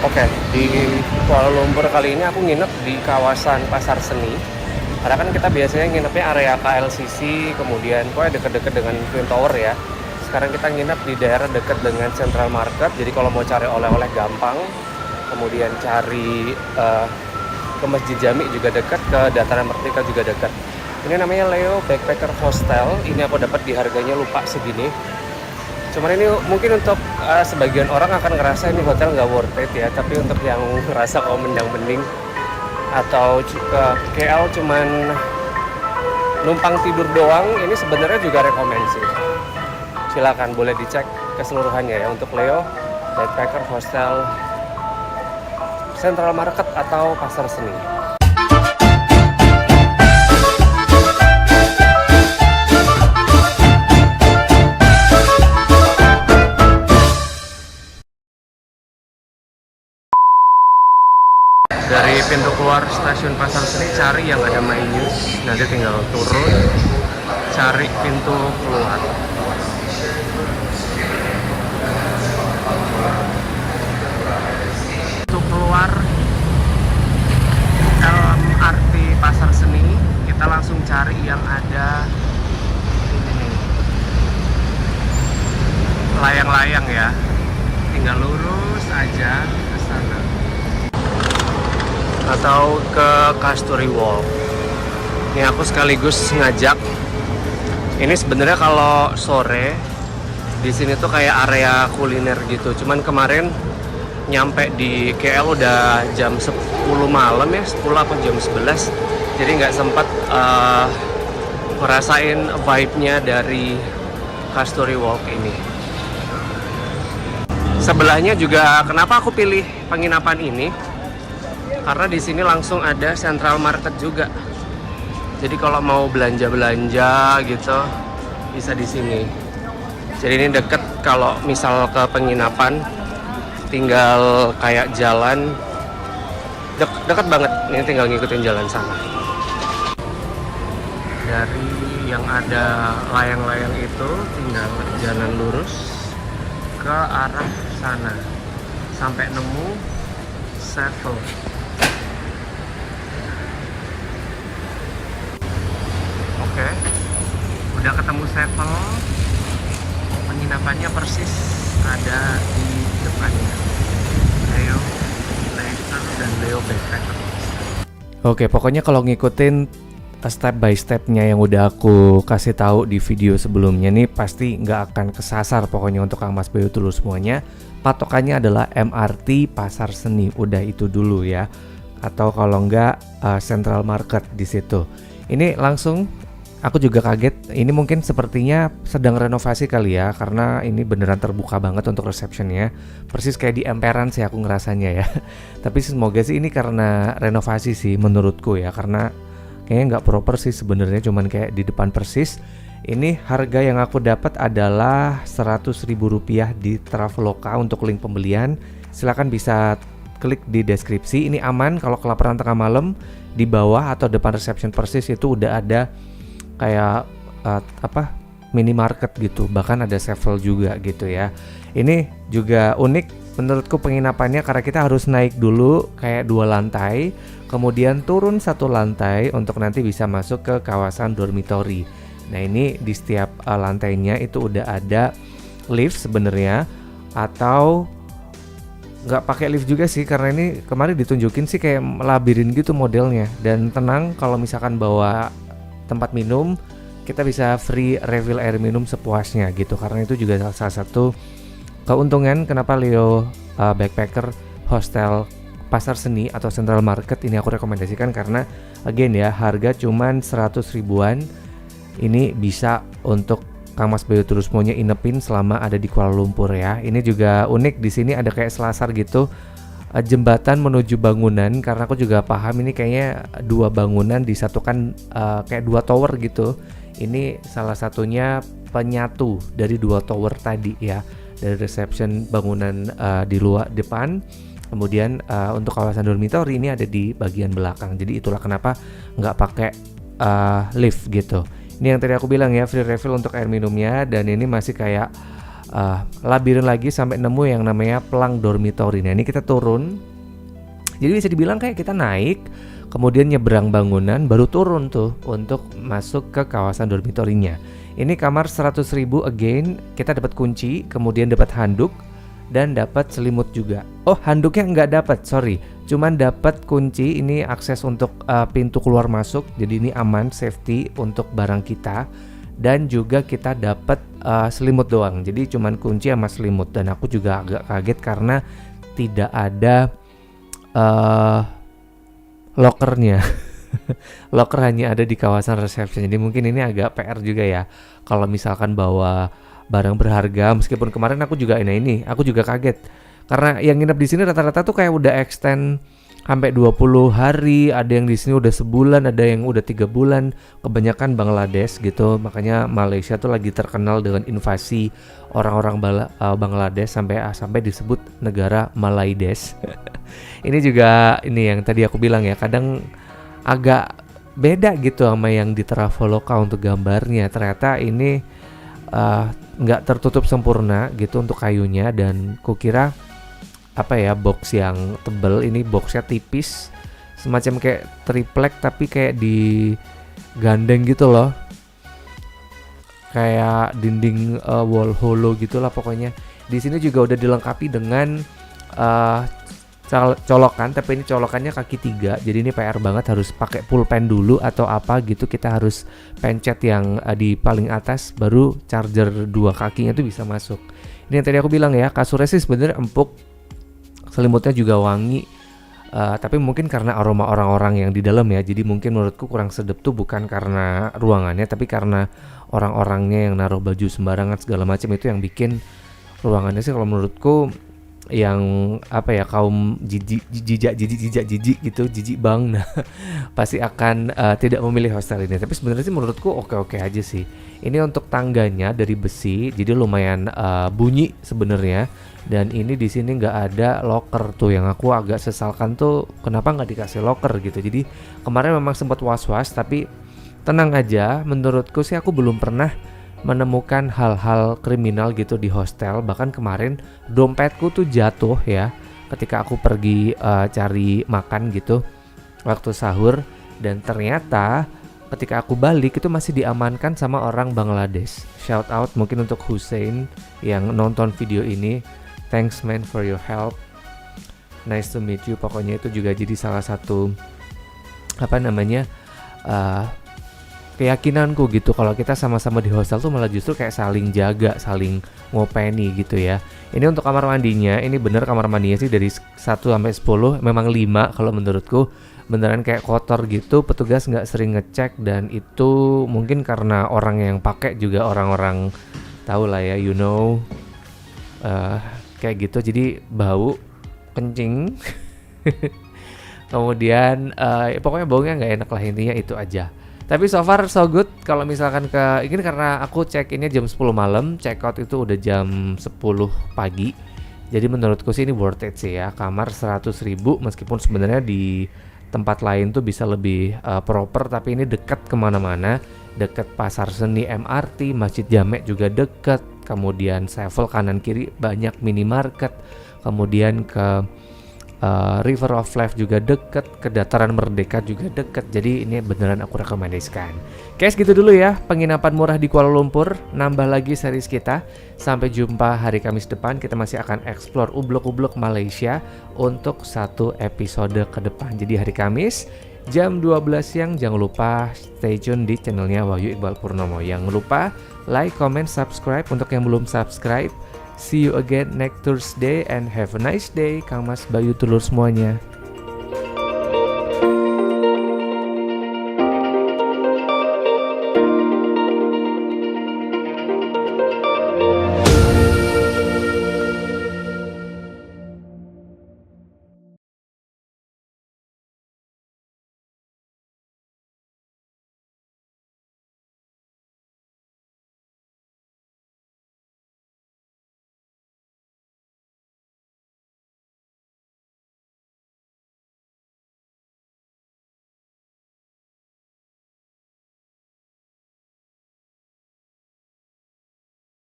Oke, di Kuala Lumpur kali ini aku nginep di kawasan Pasar Seni. Karena kan kita biasanya nginepnya area KLCC, kemudian pokoknya deket-deket dengan Twin Tower ya. Sekarang kita nginep di daerah dekat dengan Central Market, jadi kalau mau cari oleh-oleh gampang. Kemudian cari ke Masjid Jami juga dekat, ke Dataran Merdeka juga dekat. Ini namanya Leo Backpacker Hostel, ini aku dapat di harganya lupa segini. Cuman ini mungkin untuk sebagian orang akan ngerasa ini hotel nggak worth it ya, tapi untuk yang ngerasa kalau mending atau ke KL cuman numpang tidur doang, ini sebenarnya juga rekomendasi. Silakan boleh dicek keseluruhannya ya untuk Leo Backpacker Hostel Central Market atau Pasar Seni. Dari pintu keluar stasiun Pasar Seni cari yang ada My News, nanti tinggal turun cari pintu keluar. Pintu keluar LMRT Pasar Seni, kita langsung cari yang ada ini nih, layang-layang ya, tinggal lurus aja ke sana atau ke Kasturi Walk. Ini aku sekaligus ngajak. Ini sebenarnya kalau sore di sini tuh kayak area kuliner gitu. Cuman kemarin nyampe di KL udah jam 10 malam ya, 10 apa jam 11. Jadi nggak sempat ngerasain vibe-nya dari Kasturi Walk ini. Sebelahnya juga kenapa aku pilih penginapan ini? Karena di sini langsung ada Central Market juga. Jadi kalau mau belanja-belanja gitu bisa di sini. Jadi ini deket, kalau misal ke penginapan tinggal kayak jalan deket banget. Ini tinggal ngikutin jalan sana. Dari yang ada layang-layang itu tinggal jalan lurus ke arah sana sampai nemu Settle. Oke, udah ketemu Settle. Penginapannya persis ada di depannya, Leo Leisure dan Leo Backpacker. Oke, pokoknya kalau ngikutin step by stepnya yang udah aku kasih tahu di video sebelumnya nih, pasti nggak akan kesasar pokoknya untuk Kang Mas Bayu dulu semuanya. Patokannya adalah MRT Pasar Seni, udah itu dulu ya. Atau kalau nggak Central Market di situ. Ini langsung aku juga kaget, ini mungkin sepertinya sedang renovasi kali ya, karena ini beneran terbuka banget untuk receptionnya. Persis kayak di emperan sih aku ngerasanya ya. Tapi semoga sih ini karena renovasi sih menurutku ya, karena kayaknya nggak proper sih sebenarnya, cuman kayak di depan persis. Ini harga yang aku dapat adalah Rp100.000 di Traveloka untuk link pembelian. Silahkan bisa klik di deskripsi. Ini aman kalau kelaparan tengah malam, di bawah atau depan reception persis itu udah ada kayak minimarket gitu, bahkan ada Sevel juga gitu ya. Ini juga unik menurutku penginapannya, karena kita harus naik dulu kayak 2 lantai, kemudian turun 1 lantai untuk nanti bisa masuk ke kawasan dormitory. Nah ini di setiap lantainya itu udah ada lift sebenarnya, atau nggak pakai lift juga sih, karena ini kemarin ditunjukin sih kayak labirin gitu modelnya. Dan tenang, kalau misalkan bawa tempat minum, kita bisa free refill air minum sepuasnya gitu. Karena itu juga salah satu keuntungan kenapa Leo Backpacker Hostel Pasar Seni atau Central Market ini aku rekomendasikan, karena again ya, harga cuman 100 ribuan. Ini bisa untuk Kang Mas Bayu terus maunya inepin selama ada di Kuala Lumpur ya. Ini juga unik, di sini ada kayak selasar gitu, jembatan menuju bangunan, karena aku juga paham ini kayaknya 2 bangunan disatukan kayak 2 tower gitu. Ini salah satunya penyatu dari 2 tower tadi ya, dari reception bangunan di luar depan, kemudian untuk kawasan dormitory ini ada di bagian belakang. Jadi itulah kenapa nggak pakai lift gitu. Ini yang tadi aku bilang ya, free refill untuk air minumnya, dan ini masih kayak labirin lagi sampai nemu yang namanya pelang dormitory. Nah ini kita turun, jadi bisa dibilang kayak kita naik kemudian nyebrang bangunan baru turun tuh untuk masuk ke kawasan dormitorinya. Ini kamar 100.000 again, kita dapat kunci, kemudian dapat handuk dan dapat selimut juga. Oh handuknya nggak dapat, sorry, cuman dapat kunci. Ini akses untuk pintu keluar masuk, jadi ini aman, safety untuk barang kita. Dan juga kita dapat selimut doang, jadi cuman kunci sama selimut. Dan aku juga agak kaget karena tidak ada lokernya. Loker hanya ada di kawasan reception. Jadi mungkin ini agak PR juga ya kalau misalkan bawa barang berharga. Meskipun kemarin aku juga aku juga kaget karena yang nginep di sini rata-rata tuh kayak udah extend sampai 20 hari, ada yang di sini udah sebulan, ada yang udah 3 bulan, kebanyakan Bangladesh gitu. Makanya Malaysia tuh lagi terkenal dengan invasi orang-orang Bangladesh sampai disebut negara Malaides. Ini juga yang tadi aku bilang ya, kadang agak beda gitu sama yang di Traveloka untuk gambarnya. Ternyata ini nggak tertutup sempurna gitu untuk kayunya, dan kukira box yang tebel, ini boxnya tipis, semacam kayak triplek tapi kayak di gandeng gitu loh, kayak dinding wall hollow gitulah pokoknya. Di sini juga udah dilengkapi dengan colokan, tapi ini colokannya kaki 3, jadi ini PR banget, harus pakai pulpen dulu atau apa gitu. Kita harus pencet yang di paling atas, baru charger 2 kakinya tuh bisa masuk. Ini yang tadi aku bilang ya, kasurnya sih sebenarnya empuk, selimutnya juga wangi, tapi mungkin karena aroma orang-orang yang di dalam ya. Jadi mungkin menurutku kurang sedap tuh bukan karena ruangannya, tapi karena orang-orangnya yang naruh baju sembarangan segala macam, itu yang bikin ruangannya sih kalau menurutku yang kaum jijik gitu, jijik bang. Nah pasti akan tidak memilih hostel ini. Tapi sebenarnya sih menurutku oke aja sih. Ini untuk tangganya dari besi, jadi lumayan bunyi sebenarnya. Dan ini di sini nggak ada locker tuh, yang aku agak sesalkan tuh kenapa nggak dikasih locker gitu. Jadi kemarin memang sempat was-was, tapi tenang aja, menurutku sih aku belum pernah menemukan hal-hal kriminal gitu di hostel. Bahkan kemarin dompetku tuh jatuh ya ketika aku pergi cari makan gitu waktu sahur, dan ternyata ketika aku balik itu masih diamankan sama orang Bangladesh. Shout out mungkin untuk Hussein yang nonton video ini. Thanks man for your help. Nice to meet you. Pokoknya itu juga jadi salah satu keyakinanku gitu, kalau kita sama-sama di hostel tuh malah justru kayak saling jaga, saling ngopeni gitu ya. Ini untuk kamar mandinya, ini bener kamar mandinya sih dari 1 sampai 10 memang 5 kalau menurutku. Beneran kayak kotor gitu, petugas nggak sering ngecek, dan itu mungkin karena orang yang pakai juga orang-orang tahu lah ya, kayak gitu, jadi bau kencing. Kemudian pokoknya baunya nggak enak lah, intinya itu aja. Tapi so far so good. Kalau misalkan ini karena aku check innya jam 10 malam, check out itu udah jam 10 pagi. Jadi menurutku sih ini worth it sih ya. Kamar 100.000 meskipun sebenarnya di tempat lain tuh bisa lebih proper, tapi ini dekat kemana-mana. Dekat Pasar Seni MRT, Masjid Jamek juga dekat. Kemudian Sevel kanan kiri banyak minimarket. Kemudian ke River of Life juga deket, ke Dataran Merdeka juga deket. Jadi ini beneran aku rekomendasikan. Guys, gitu dulu ya penginapan murah di Kuala Lumpur. Nambah lagi series kita. Sampai jumpa hari Kamis depan. Kita masih akan explore ublok-ublok Malaysia untuk 1 episode ke depan. Jadi hari Kamis jam 12 siang, jangan lupa stay tune di channelnya Wahyu Iqbal Purnomo. Jangan lupa like, comment, subscribe untuk yang belum subscribe. See you again next Thursday and have a nice day. Kang Mas Bayu Tulur semuanya.